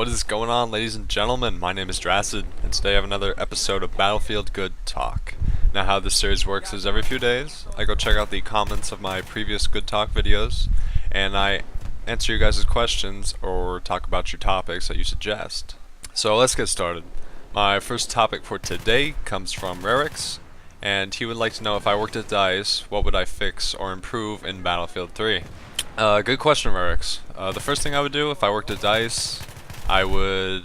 What is going on, ladies and gentlemen? My name is Drassid, and today I have another episode of Battlefield Good Talk. Now, how this series works is every few days, I go check out the comments of my previous Good Talk videos, and I answer you guys' questions or talk about your topics that you suggest. So let's get started. My first topic for today comes from Rarix, and he would like to know if I worked at DICE, what would I fix or improve in Battlefield 3? Good question, Rarix. The first thing I would do if I worked at DICE, I would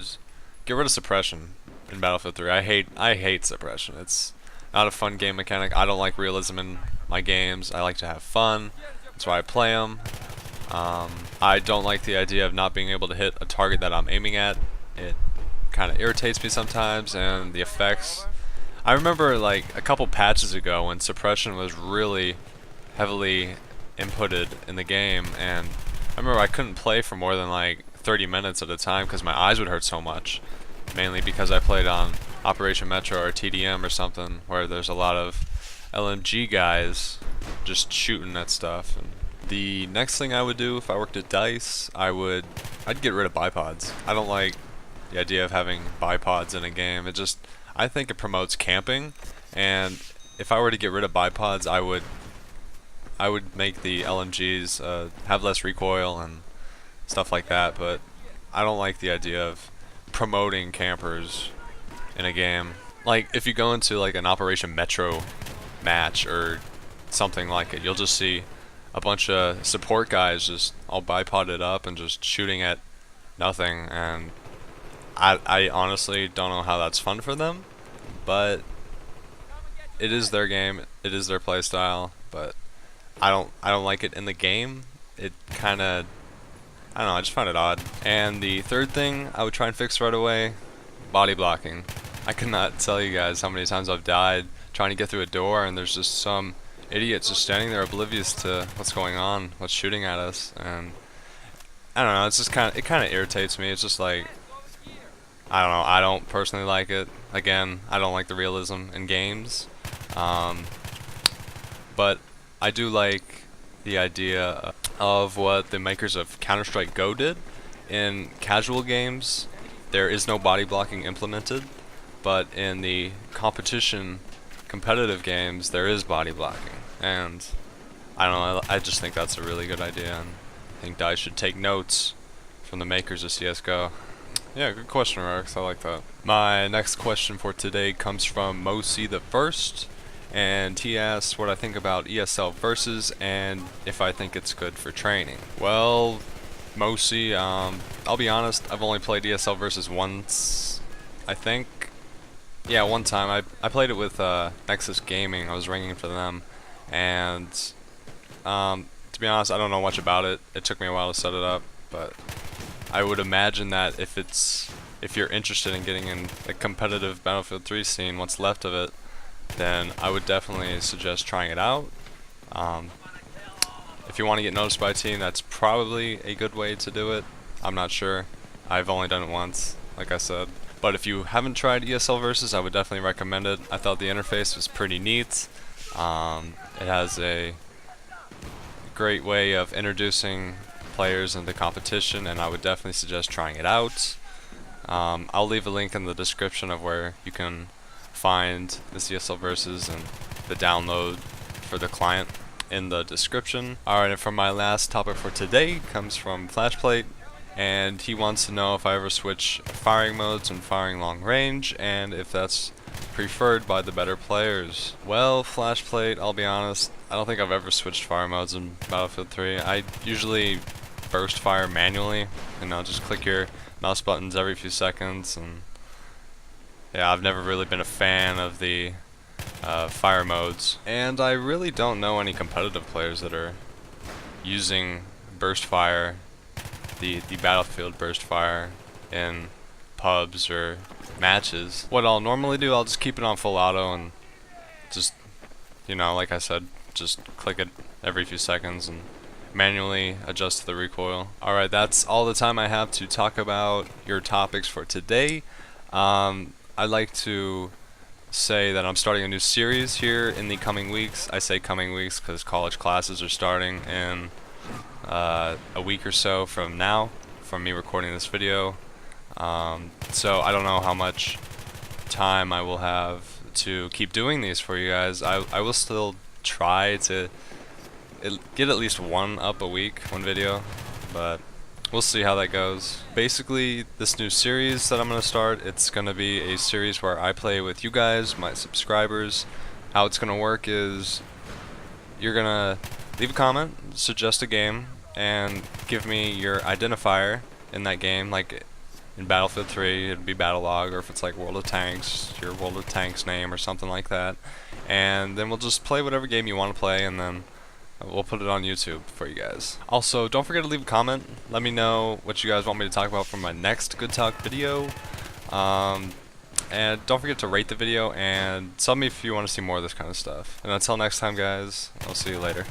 get rid of Suppression in Battlefield 3. I hate Suppression. It's not a fun game mechanic. I don't like realism in my games. I like to have fun. That's why I play them. I don't like the idea of not being able to hit a target that I'm aiming at. It kind of irritates me sometimes, and the effects. I remember like a couple patches ago when Suppression was really heavily inputted in the game, and I remember I couldn't play for more than like 30 minutes at a time because my eyes would hurt so much, mainly because I played on Operation Metro or TDM or something where there's a lot of LMG guys just shooting at stuff. And the next thing I would do if I worked at DICE, I'd get rid of Bipods. I don't like the idea of having Bipods in a game. I think it promotes camping, and if I were to get rid of Bipods, I would make the LMGs have less recoil and stuff like that, but I don't like the idea of promoting campers in a game. Like, if you go into like an Operation Metro match or something like it, you'll just see a bunch of support guys just all bipoded up and just shooting at nothing, and I honestly don't know how that's fun for them, but it is their game, it is their playstyle, but I don't like it in the game. It kinda, I don't know, I just find it odd. And the third thing I would try and fix right away, body blocking. I cannot tell you guys how many times I've died trying to get through a door and there's just some idiot just standing there oblivious to what's going on, what's shooting at us, and I don't know, it's just it kinda irritates me. It's just like, I don't know, I don't personally like it. Again, I don't like the realism in games. But I do like the idea of what the makers of Counter-Strike Go did. In casual games, there is no body blocking implemented, but in the competitive games, there is body blocking. And I don't know, I just think that's a really good idea, and I think DICE should take notes from the makers of CSGO. Yeah, good question, Rex. I like that. My next question for today comes from Mosi the First, and he asks what I think about ESL Versus and if I think it's good for training. Well, Mosi, I'll be honest, I've only played ESL Versus once, I think. Yeah, one time. I played it with Nexus Gaming. I was ringing for them, and to be honest, I don't know much about it. It took me a while to set it up, but I would imagine that if you're interested in getting in the competitive Battlefield 3 scene, what's left of it, then I would definitely suggest trying it out. If you want to get noticed by a team, that's probably a good way to do it. I'm not sure. I've only done it once, like I said. But if you haven't tried ESL Versus, I would definitely recommend it. I thought the interface was pretty neat. It has a great way of introducing players into competition, and I would definitely suggest trying it out. I'll leave a link in the description of where you can find the CSL Versus and the download for the client in the description. Alright, and for my last topic for today comes from Flashplate, and he wants to know if I ever switch firing modes and firing long range, and if that's preferred by the better players. Well, Flashplate, I'll be honest, I don't think I've ever switched fire modes in Battlefield 3. I usually burst fire manually, and I'll just click your mouse buttons every few seconds, and yeah, I've never really been a fan of the fire modes, and I really don't know any competitive players that are using burst fire, the Battlefield burst fire, in pubs or matches. What I'll normally do, I'll just keep it on full auto and just, you know, like I said, just click it every few seconds and manually adjust the recoil. Alright, that's all the time I have to talk about your topics for today. I'd like to say that I'm starting a new series here in the coming weeks. I say coming weeks because college classes are starting in a week or so from now, from me recording this video. So I don't know how much time I will have to keep doing these for you guys. I will still try to get at least one up a week, one video, but we'll see how that goes. Basically, this new series that I'm going to start, it's going to be a series where I play with you guys, my subscribers. How it's going to work is you're going to leave a comment, suggest a game, and give me your identifier in that game. Like in Battlefield 3, it'd be Battle Log, or if it's like World of Tanks, your World of Tanks name or something like that. And then we'll just play whatever game you want to play, and then we'll put it on YouTube for you guys. Also, don't forget to leave a comment. Let me know what you guys want me to talk about for my next Good Talk video. And don't forget to rate the video and tell me if you want to see more of this kind of stuff. And until next time, guys, I'll see you later.